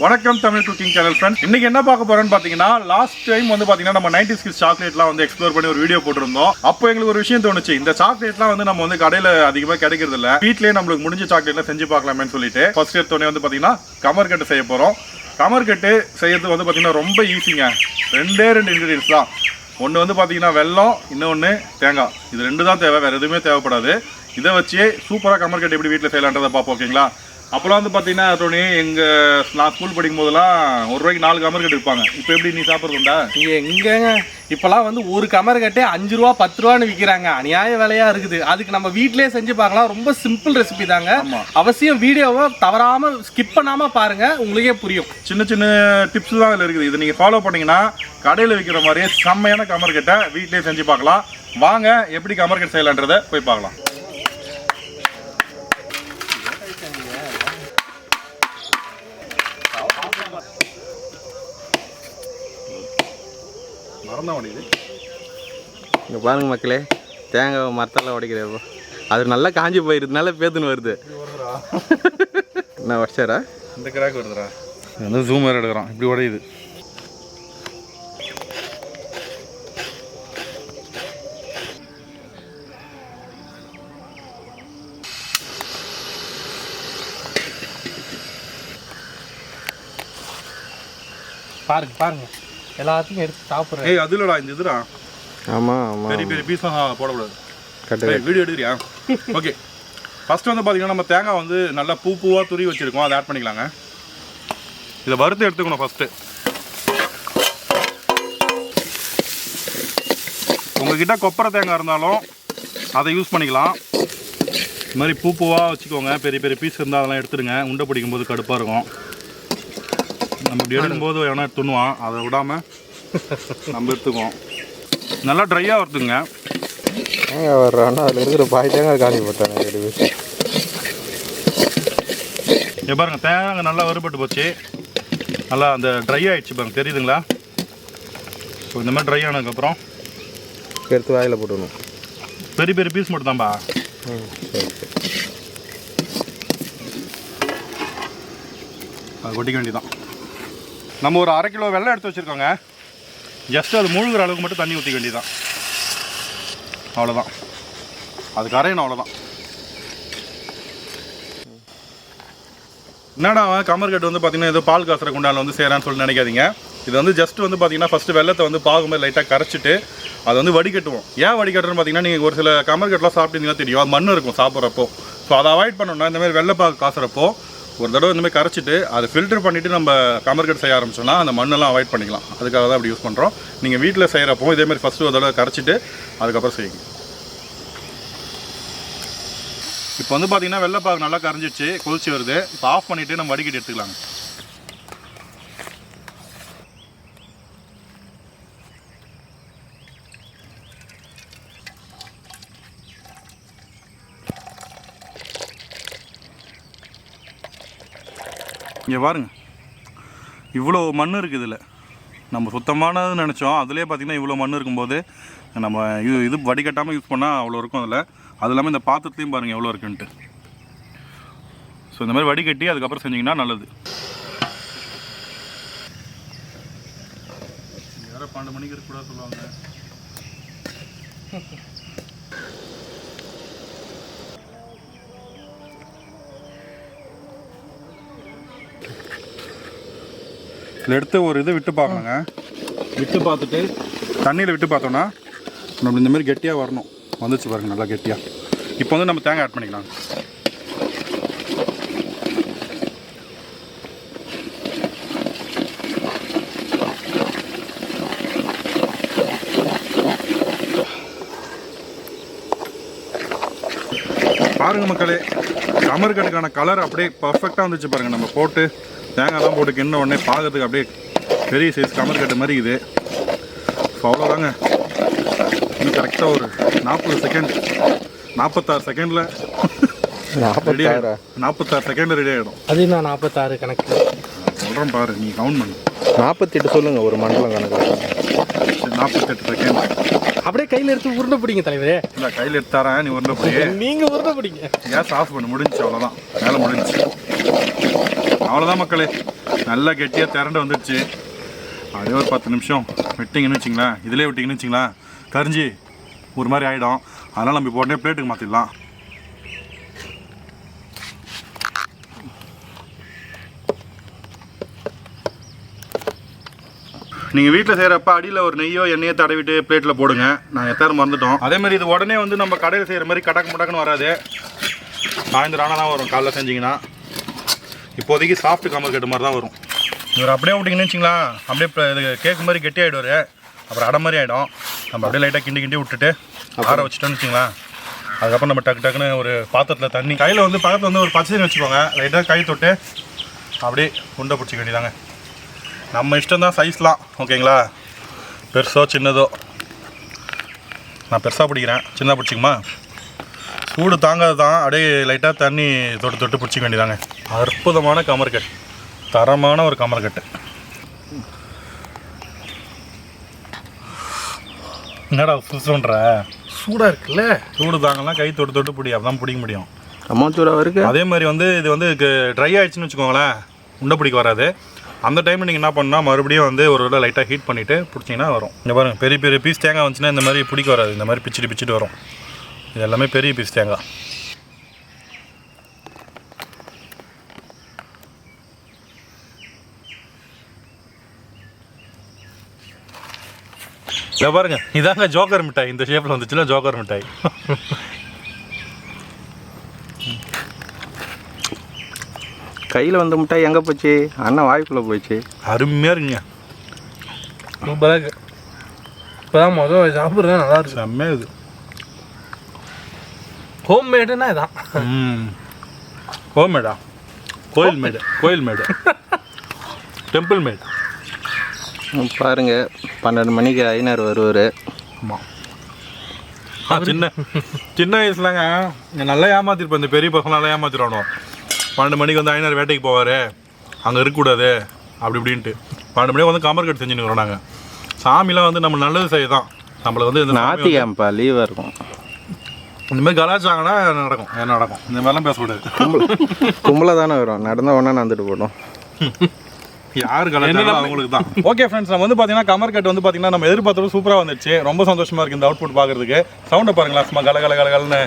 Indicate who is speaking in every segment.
Speaker 1: வணக்கம் Tamil cooking channel friends. இன்னைக்கு என்ன பார்க்க போறோம்னு பாத்தீங்கன்னா, லாஸ்ட் டைம் வந்து பாத்தீங்கன்னா நம்ம 90s கிட்ஸ் சாக்லேட்லாம் வந்து எக்ஸ்ப்ளோர் பண்ணி ஒரு வீடியோ போட்டிருந்தோம். அப்போ எங்களுக்கு ஒரு விஷயம் தோணுச்சு, இந்த சாக்லேட்லாம் வந்து நம்ம வந்து கடையில அதிகமா கிடைக்கிறது இல்ல, வீட்லயே நம்மளுக்கு முடிஞ்ச சாக்லேட்லாம் செஞ்சு பார்க்கலாமேன்னு சொல்லிட்டு ஃபர்ஸ்ட் எடுத்தோடனே வந்து பாத்தீங்கன்னா கமர்கட்டு செய்ய போறோம். கமர்கட்டு செய்யறது வந்து பாத்தீங்கன்னா ரொம்ப ஈஸிங்க. ரெண்டு இன்கிரீடியன்ஸ் தான். ஒன்று வந்து பாத்தீங்கன்னா வெல்லம், இன்னொன்று தேங்காய். இது ரெண்டு தான் தேவை, வேற எதுவுமே தேவைப்படாது. இதை வச்சே சூப்பராக கமர்கட்டு எப்படி வீட்டில் செய்யலான்றதை பார்ப்போம். ஓகேங்களா? அப்போலாம் வந்து பார்த்தீங்கன்னா அதோடனே நான் ஸ்கூல் படிக்கும் போதெல்லாம் ₹1 4 கமர்கட்டு விற்பாங்க. இப்போ எப்படி நீ சாப்பிட்றதுண்டா?
Speaker 2: எங்கங்க இப்போலாம் வந்து ஒரு கமர்கட்டே ₹5 ₹10 விற்கிறாங்க. அநியாய விலையா இருக்குது. அதுக்கு நம்ம வீட்டிலே செஞ்சு பார்க்கலாம். ரொம்ப சிம்பிள் ரெசிபி தாங்க. அவசியம் வீடியோவை தவறாமல் ஸ்கிப் பண்ணாமல் பாருங்க, உங்களுக்கே புரியும்.
Speaker 1: சின்ன சின்ன டிப்ஸ் தான் இதில் இருக்குது. இதை நீங்கள் ஃபாலோ பண்ணிங்கன்னா கடையில் விற்கிற மாதிரியே செம்மையான கமர்கட்டை வீட்டிலே செஞ்சு பார்க்கலாம். வாங்க எப்படி கமர்கட்டு செய்யலான்றதை போய் பார்க்கலாம்.
Speaker 2: இங்கே பாருங்க மக்களே, தேங்காய் மரத்தெல்லாம் உடைக்கிறப்போ அது நல்லா காஞ்சி போயிருதுனால பேத்துன்னு வருது. என்ன உடச்சாரா?
Speaker 1: இந்த கிராக் வருதுடா. இது வந்து ஜூம் வேறு எடுக்கிறோம், இப்படி உடையுது.
Speaker 2: பாருங்க பாருங்க, எல்லாத்தையும் எடுத்து சாப்பிட்றேன்.
Speaker 1: ஏய் அது இல்லடா, இந்த இதுடா.
Speaker 2: ஆமாம் ஆமாம்,
Speaker 1: பெரிய பெரிய பீஸ்லாம் போடக்கூடாது. வீடியோ எடுக்கிறியா? ஓகே. ஃபஸ்ட்டு வந்து பார்த்தீங்கன்னா நம்ம தேங்காய் வந்து நல்லா பூவாக துருவி வச்சுருக்கோம், அதை ஆட் பண்ணிக்கலாங்க. இதை வறுத்து எடுத்துக்கணும் ஃபஸ்ட்டு. உங்கள்கிட்ட கொப்பரை தேங்காய் இருந்தாலும் அதை யூஸ் பண்ணிக்கலாம். இது மாதிரி பூவாக வச்சுக்கோங்க. பெரிய பெரிய பீஸ் இருந்தால் அதெல்லாம் எடுத்துடுங்க. உண்டை பிடிக்கும் போது கடுப்பாக இருக்கும். நம்ம இப்படி எடுக்கும்போது எவனா துண்ணுவான், அதை விடாமல் நம்ம எடுத்துக்குவோம். நல்லா ட்ரையாக வருதுங்க.
Speaker 2: வர்றான்னா அதில் இருக்கிற பாய் தேங்காய் காலி போட்டாங்க.
Speaker 1: பாருங்க, தேங்காய் நல்லா வறுபட்டு போச்சு. நல்லா அந்த ட்ரை ஆகிடுச்சு பாருங்க, தெரியுதுங்களா? ஸோ இந்த மாதிரி ட்ரை ஆனதுக்கப்புறம்
Speaker 2: எடுத்து வாயில் போட்டுடணும்.
Speaker 1: பெரிய பெரிய பீஸ் மட்டும் தான்ப்பா. அது கொட்டிக்க வேண்டியதான். நம்ம ஒரு 1/2 கிலோ வெல்லம் எடுத்து வச்சுருக்கோங்க. ஜஸ்ட் அது முழுகிற அளவுக்கு மட்டும் தண்ணி ஊற்றிக்க வேண்டியதான். அவ்வளோதான், அது கரையணும், அவ்வளோதான். என்னடா கமர்கட்டு வந்து பார்த்தீங்கன்னா ஏதோ பால் காசுற குண்டானில் வந்து செய்கிறான்னு சொல்லி நினைக்காதீங்க. இது வந்து ஜஸ்ட் வந்து பார்த்தீங்கன்னா ஃபஸ்ட்டு வெள்ளத்தை வந்து பாகும்போது லைட்டாக கரைச்சிட்டு அதை வந்து வடிகட்டுவோம். ஏன் வடிகட்டுறன்னு பார்த்தீங்கன்னா, நீங்கள் ஒரு சில கமர்கட்டுலாம் சாப்பிட்டீங்கன்னா தெரியும், அது மண் இருக்கும் சாப்பிட்றப்போ. ஸோ அதை அவாய்ட் பண்ணணும்னா இந்தமாதிரி வெள்ளைப்பாகு காசுறப்போ ஒரு தடவை இந்தமாதிரி கரைச்சிட்டு அதை ஃபில்டர் பண்ணிவிட்டு நம்ம கமர்கட்டு செய்ய ஆரம்பிச்சோன்னா அந்த மண்ணெல்லாம் அவாய்ட் பண்ணிக்கலாம். அதுக்காக தான் அப்படி யூஸ் பண்ணுறோம். நீங்கள் வீட்டில் செய்கிறப்போ இதேமாதிரி ஃபஸ்ட்டு ஒரு தடவை கரைச்சிட்டு அதுக்கப்புறம் செய்யுங்க. இப்போ வந்து பார்த்தீங்கன்னா வெள்ளைப்பாகு நல்லா கரைஞ்சிடுச்சு, கொதிச்சு வருது. இப்போ ஆஃப் பண்ணிவிட்டு நம்ம வடிகட்டி எடுத்துக்கலாங்க. இங்கே பாருங்க, இவ்வளோ மண் இருக்குது இதில். நம்ம சுத்தமானது நினச்சோம், அதுலேயே பார்த்திங்கன்னா இவ்வளோ மண் இருக்கும்போது நம்ம இது வடிகட்டாமல் யூஸ் பண்ணால் அவ்வளோ இருக்கும் அதில். அது இல்லாமல் இந்த பாத்திரத்துலையும் பாருங்கள் எவ்வளோ இருக்குன்ட்டு. ஸோ இந்த மாதிரி வடிகட்டி அதுக்கப்புறம் செஞ்சிங்கன்னா நல்லது. யாரோ 12 மணிக்கு இருக்கக்கூடாது சொல்லுவாங்க. இதில் எடுத்து ஒரு இதை விட்டு பார்க்கணுங்க. விட்டு பார்த்துட்டு தண்ணியில் விட்டு பார்த்தோன்னா நம்ம இந்த மாதிரி கெட்டியாக வரணும். வந்துச்சு பாருங்க, நல்லா கெட்டியாக. இப்போ வந்து நம்ம தேங்காய் ஆட் பண்ணிக்கலாம். பாருங்கள் மக்களே, கமர்கட்டுக்கான கலர் அப்படியே பர்ஃபெக்டாக வந்துச்சு பாருங்கள். நம்ம போட்டு தேங்காய்லாம் போட்டு கிண்ண உடனே பார்க்கறதுக்கு அப்படியே பெரிய சைஸ் கமர்கட்டு மாதிரி இது. ஸோ அவ்வளோதாங்க. இன்னும் கரெக்டாக ஒரு 40 செகண்ட், 46 செகண்டில் 46 செகண்டில் ரெடி ஆகிடும்.
Speaker 2: அது நான் 46 கணக்கு
Speaker 1: சொல்கிறேன் பாரு, நீ கவுண்ட் பண்ணு.
Speaker 2: 48 சொல்லுங்கள், ஒரு மண்டலம் கணக்கு.
Speaker 1: 48 செகண்ட்.
Speaker 2: அப்படியே கையில் எடுத்து உருண்டை பிடிங்க தலைவரே.
Speaker 1: இல்லை கையில் எடுத்து தரேன், நீ உருண்டை பிடி.
Speaker 2: நீங்கள் உருண்டை பிடிங்க.
Speaker 1: கேஸ் ஆஃப் பண்ணு, முடிஞ்சிச்சு, அவ்வளோதான், வேலை முடிஞ்சிச்சு. அவ்வளோதான் மக்களே, நல்லா கெட்டியாக திரண்டு வந்துடுச்சு. அதே ஒரு 10 நிமிஷம் விட்டிங்கன்னு வச்சிங்களேன், இதிலே விட்டிங்கன்னு வச்சிங்களேன் கரிஞ்சி ஒரு மாதிரி ஆகிடும். அதனால் நம்ம இப்போ உடனே பிளேட்டுக்கு மாற்றிடலாம். நீங்கள் வீட்டில் செய்கிறப்ப அடியில் ஒரு நெய்யோ எண்ணெயோ தடவிட்டு பிளேட்டில் போடுங்க. நாங்கள் எத்தாரும் மறந்துட்டோம். அதேமாதிரி இது உடனே வந்து நம்ம கடையில் செய்கிற மாதிரி கடக்கு முடக்குன்னு வராது. சாயந்தரம் ஆனால் தான் வரும். காலைல செஞ்சிங்கன்னா இப்போதைக்கு சாஃப்ட் கமர்கட்டு மாதிரி தான் வரும். இவர் அப்படியே விட்டிங்கன்னு வச்சிங்களா, அப்படியே இது கேக் மாதிரி கெட்டி ஆகிடுவார். அப்புறம் அடை மாதிரி ஆகிடும். நம்ம அப்படியே லைட்டாக கிண்டி விட்டுட்டு ஆற வச்சுட்டோன்னு வச்சிங்களா, அதுக்கப்புறம் நம்ம டக்குன்னு ஒரு பாத்திரத்தில் தண்ணி கையில் வந்து பக்கத்தில் வந்து ஒரு பச்சை வச்சுக்கோங்க. லைட்டாக கை தொட்டு அப்படியே உண்டை பிடிச்சிக்க வேண்டியதாங்க. நம்ம இஷ்டம் தான் சைஸ்லாம், ஓகேங்களா? பெருசோ சின்னதோ. நான் பெருசாக பிடிக்கிறேன், சின்னதாக பிடிச்சிக்குமா? சூடு தாங்காது தான். அப்படியே லைட்டாக தண்ணி தொட்டு பிடிச்சிக்க வேண்டியதாங்க. அற்புதமான கமர்கட், தரமான ஒரு கமர்கட்டு. என்னடா புதுசுன்ற
Speaker 2: சூடாக இருக்குல்ல?
Speaker 1: சூடு தாங்கலாம், கை தொட்டு பிடி, அப்பதான் பிடிக்க முடியும்.
Speaker 2: அம்மா சூடாக இருக்குது.
Speaker 1: அதே மாதிரி வந்து இது வந்து ட்ரை ஆகிடுச்சின்னு வச்சுக்கோங்களேன், உண்டை பிடிக்க வராது. அந்த டைமில் நீங்கள் என்ன பண்ணால் மறுபடியும் வந்து ஒரு விட லைட்டாக ஹீட் பண்ணிவிட்டு பிடிச்சிங்கன்னா வரும். இங்கே பாருங்கள், பெரிய பெரிய பீஸ் தேங்காய் வந்துச்சுன்னா இந்த மாதிரி பிடிக்க வராது. இந்த மாதிரி பிச்சுட்டு வரும். இது எல்லாமே பெரிய பீஸ் தேங்காய். இதை பாருங்க, இதாங்க ஜோக்கர் மிட்டாய். இந்த ஷேப்பில் வந்துச்சுன்னா ஜோக்கர் மிட்டாய்.
Speaker 2: கையில் வந்த மிட்டாய் எங்கே போச்சு? அண்ணன் வாய்க்குள்ளே போயிடுச்சு.
Speaker 1: அருமையாக இருக்குங்க,
Speaker 2: சூப்பராக இருக்கு. இப்போ தான் முதல் சாப்பிட்றது நல்லா இருக்கு.
Speaker 1: செம்மையாக இது
Speaker 2: ஹோம் மேடுன்னா இதான்.
Speaker 1: ஹோம் மேடா? கோயில் மேடு டெம்பிள் மேட்.
Speaker 2: பாருங்க, 12 மணிக்கு ஐநர் வருவார்.
Speaker 1: ஆமாம், சின்ன வயசுலங்க நல்லா ஏமாத்திருப்பேன். இந்த பெரிய பசங்க நல்லா ஏமாத்திடுவானோ. 12 மணிக்கு வந்து ஐநர் வேட்டைக்கு போவார், அங்கே இருக்கக்கூடாது அப்படி இப்படின்ட்டு. 12 மணிக்கு வந்து கமர்கட் செஞ்சுன்னு வரோம் நாங்கள். சாமிலாம் வந்து நம்ம நல்லது செய்ய தான். நம்மளை வந்து இந்த
Speaker 2: ஞாத்திகம்பா லீவாக இருக்கும்.
Speaker 1: இந்த மாதிரி கலாச்சாரம்னா நடக்கும். என்ன நடக்கும்? இந்த மாதிரிலாம் பேசக்கூடாது.
Speaker 2: கும்பலை தானே வரும், நடந்தால் ஒன்றா நடந்துட்டு போட்டோம்.
Speaker 1: யார் கலாச்சாரம் அவங்களுக்கு தான். ஓகே ஃப்ரெண்ட்ஸ், நம்ம வந்து பார்த்தீங்கன்னா கமர்கட் வந்து பார்த்தீங்கன்னா நம்ம எதிர்பார்த்தது சூப்பராக வந்துச்சு. ரொம்ப சந்தோஷமாக இருக்குது இந்த அவுட்புட் பார்க்குறதுக்கு. சவுண்டை பாருங்களா, சும்மா கலன்னு.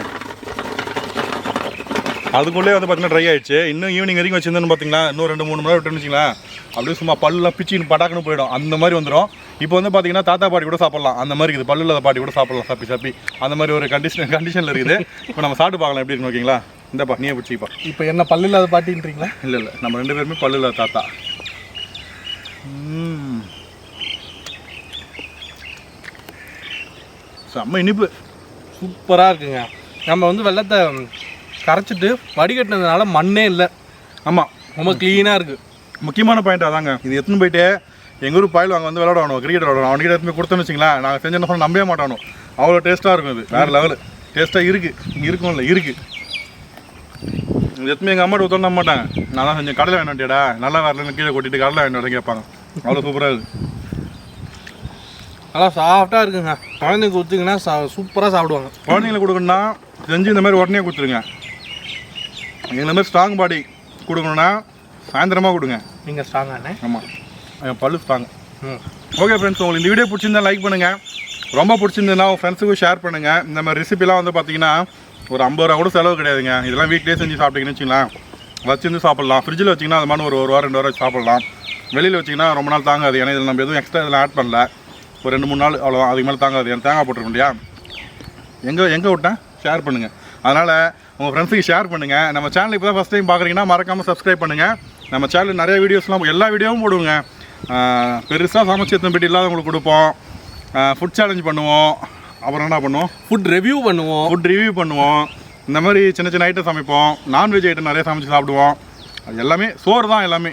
Speaker 1: அதுக்குள்ளே வந்து பார்த்தீங்கன்னா ட்ரை ஆகிடுச்சு. இன்னும் ஈவினிங் வரைக்கும் வச்சுருந்தேன்னு பார்த்தீங்கன்னா இன்னும் 2-3 மணி நேரம் விட்டுன்னு வச்சிங்களேன், அப்படியே சும்மா பல்லுலாம் பிச்சின்னு பட்டாக்குன்னு போயிடும். அந்த மாதிரி வந்துடும். இப்போ வந்து பார்த்தீங்கன்னா தாத்தா பாட்டி கூட சாப்பிட்லாம். அந்த மாதிரி இருக்குது. பல்லுல பாட்டி கூட சாப்பிட்லாம், சப்பி அந்த மாதிரி ஒரு கண்டிஷனில் இருக்குது. இப்போ நம்ம சாப்பிட்டு பார்க்கலாம் எப்படி இருக்குன்னு. ஓகேங்களா? இந்தப்பா நீயே பிடிச்சிப்பா.
Speaker 2: இப்போ என்ன பல்லு இல்லாத பாட்டின்றீங்களா?
Speaker 1: இல்லை, நம்ம 2 பேருமே பல்லு இல்லாத தாத்தா. செம்ம இனிப்பு,
Speaker 2: சூப்பராக இருக்குங்க. நம்ம வந்து வெள்ளத்தை கரைச்சிட்டு வடிகட்டினதுனால மண்ணே இல்லை.
Speaker 1: ஆமாம்,
Speaker 2: ரொம்ப க்ளீனாக இருக்குது.
Speaker 1: முக்கியமான பாயிண்ட் அதாங்க. இது எடுத்துன்னு போயிட்டு எங்கள் ஊர் பாயில் அங்கே வந்து விளையாடுவானோ, கிரிக்கெட் விளையாடுவோம். அவன்கிட்ட எடுத்துன்னு கொடுத்தோன்னு வச்சிங்களேன், நாங்கள் செஞ்சோன்னு சொன்னால் நம்பவே மாட்டானோ. அவ்வளோ டேஸ்ட்டாக இருக்கும். இது வேறு லெவலு டேஸ்ட்டாக இருக்குது. இங்கே இருக்கும்ல இருக்குது. இது எத்தனை எங்கள் அம்மாட்ட ஊற்ற நம்ப மாட்டாங்க. நான் தான் செஞ்சேன், கடலை வேண்டாட்டியாடா, நல்லா வரலன்னு கீழே கொட்டிட்டு கடலை வேண்டாம் கேட்பாங்க. அவ்வளோ சூப்பராக இருக்குது.
Speaker 2: நல்லா சாஃப்டாக இருக்குங்க. குழந்தைங்க கொடுத்தீங்கன்னா சூப்பராக சாப்பிடுவாங்க.
Speaker 1: குழந்தைங்களை கொடுக்கணுன்னா செஞ்சு இந்த மாதிரி உடனே கொடுத்துருங்க. இந்த மாதிரி ஸ்ட்ராங் பாடி கொடுக்கணுன்னா சாயந்தரமாக கொடுங்க.
Speaker 2: நீங்கள் ஸ்ட்ராங்கானே?
Speaker 1: ஆமாம், என் பல்லு ஸ்ட்ராங். ஓகே ஃப்ரெண்ட்ஸ், உங்களுக்கு இந்த வீடியோ பிடிச்சிருந்தா லைக் பண்ணுங்கள். ரொம்ப பிடிச்சிருந்ததுன்னா உங்கள் ஃப்ரெண்ட்ஸுக்கும் ஷேர் பண்ணுங்கள். இந்த மாதிரி ரெசிபிலாம் வந்து பார்த்தீங்கன்னா ஒரு 50 ரூபா கூட செலவு கிடையாதுங்க. இதெல்லாம் வீட்டிலே செஞ்சு சாப்பிட்டீங்கன்னு வச்சுங்களேன், வச்சுருந்து சாப்பிட்லாம். ஃப்ரிட்ஜில் வச்சிங்கன்னா அது மாதிரி ஒரு வாரம் 2 வாரம் சாப்பிட்லாம். வெளியில் வச்சிங்கன்னா ரொம்ப நாள் தாங்காது. ஏன்னா இதில் நம்ம எதுவும் எக்ஸ்ட்ரா இதில் ஆட் பண்ணல. ஒரு 2-3 நாள் அவ்வளோதான், அதுக்கு மேலே தாங்காது. ஏன்னா தேங்காய் போட்டுருக்கோம் இல்லையா. எங்கே விட்டேன் ஷேர் பண்ணுங்கள். அதனால் உங்கள் ஃப்ரெண்ட்ஸுக்கு ஷேர் பண்ணுங்கள். நம்ம சேனல் இப்போ தான் ஃபஸ்ட் டைம் பார்க்குறீங்கன்னா மறக்காமல் சப்ஸ்கிரைப் பண்ணுங்கள். நம்ம சேனலில் நிறைய வீடியோஸ்லாம் எல்லா வீடியோவும் போடுவோங்க. பெருசாக சமைச்சு எத்தனை பேட்டி இல்லாதவங்களுக்கு கொடுப்போம். ஃபுட் சேலஞ்ச் பண்ணுவோம். அப்புறம் என்ன பண்ணுவோம்,
Speaker 2: ஃபுட் ரிவ்யூ பண்ணுவோம்.
Speaker 1: இந்த மாதிரி சின்ன ஐட்டம் சமைப்போம். நான்வெஜ் ஐட்டம் நிறைய சமைச்சு சாப்பிடுவோம். அது எல்லாமே சோறு தான் எல்லாமே.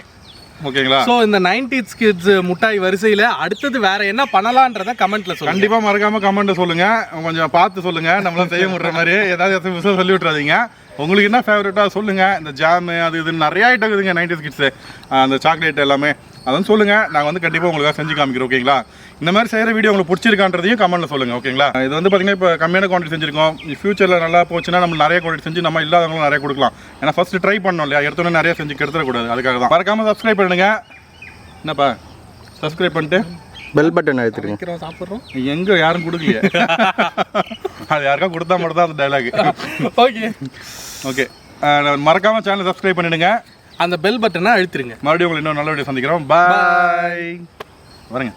Speaker 1: ஓகேங்களா?
Speaker 2: ஸோ இந்த 90s கிட்ஸ் முட்டாய் வரிசையில் அடுத்தது வேற என்ன பண்ணலான்றத கமெண்ட்ல சொல்லுங்க.
Speaker 1: கண்டிப்பாக மறக்காமல் கமெண்ட்டை சொல்லுங்கள். கொஞ்சம் பார்த்து சொல்லுங்கள். நம்மளாம் செய்ய முடிற மாதிரி ஏதாவது விஷயம் சொல்லி விட்றாதீங்க. உங்களுக்கு என்ன ஃபேவரட்டாக சொல்லுங்கள். இந்த ஜாமு அது இது நிறைய ஐட்டம் இருக்குதுங்க 90s கிட்ஸு. அந்த சாக்லேட் எல்லாமே அதான் சொல்லுங்கள். நாங்கள் வந்து கண்டிப்பாக உங்களுக்காக செஞ்சு காமிக்கிறோம். ஓகேங்களா? இந்த மாதிரி செய்கிற வீடியோ உங்களுக்கு பிடிச்சிருக்கான்றதையும் கமெண்ட்டில் சொல்லுங்கள். ஓகேங்களா? இது வந்து பார்த்தீங்கன்னா இப்போ கம்மியான குவான்டிட்டி செஞ்சிருக்கோம். ஃபியூச்சரில் நல்லா போச்சுன்னா நம்ம நிறைய குவான்டிட்டி செஞ்சு நம்ம இல்லாதவங்களும் நிறைய கொடுக்கலாம். ஏன்னா ஃபஸ்ட்டு ட்ரை பண்ணோம் இல்லையா, எடுத்தோன்னே நிறைய செஞ்சு கெடுத்துடக்கூடாது. அதுக்காக தான் மறக்காமல் சப்ஸ்கிரைப் பண்ணுங்க. என்னப்பா சப்ஸ்கிரைப் பண்ணிட்டு
Speaker 3: பெல் பட்டன் அழுத்திருங்க.
Speaker 2: சாப்பிட்றோம்
Speaker 1: எங்கே யாரும் கொடுக்கலையே. அது யாருக்கா கொடுத்தா மட்டும் தான் அந்த டைலாக்.
Speaker 2: ஓகே
Speaker 1: ஓகே, மறக்காமல் சேனலை சப்ஸ்கிரைப் பண்ணிடுங்க.
Speaker 2: அந்த பெல் பட்டனை அழுத்திருங்க.
Speaker 1: மறுபடியும் உங்களை இன்னும் நல்ல வீடியோ சந்திக்கிறோம். பாய். வரேங்க.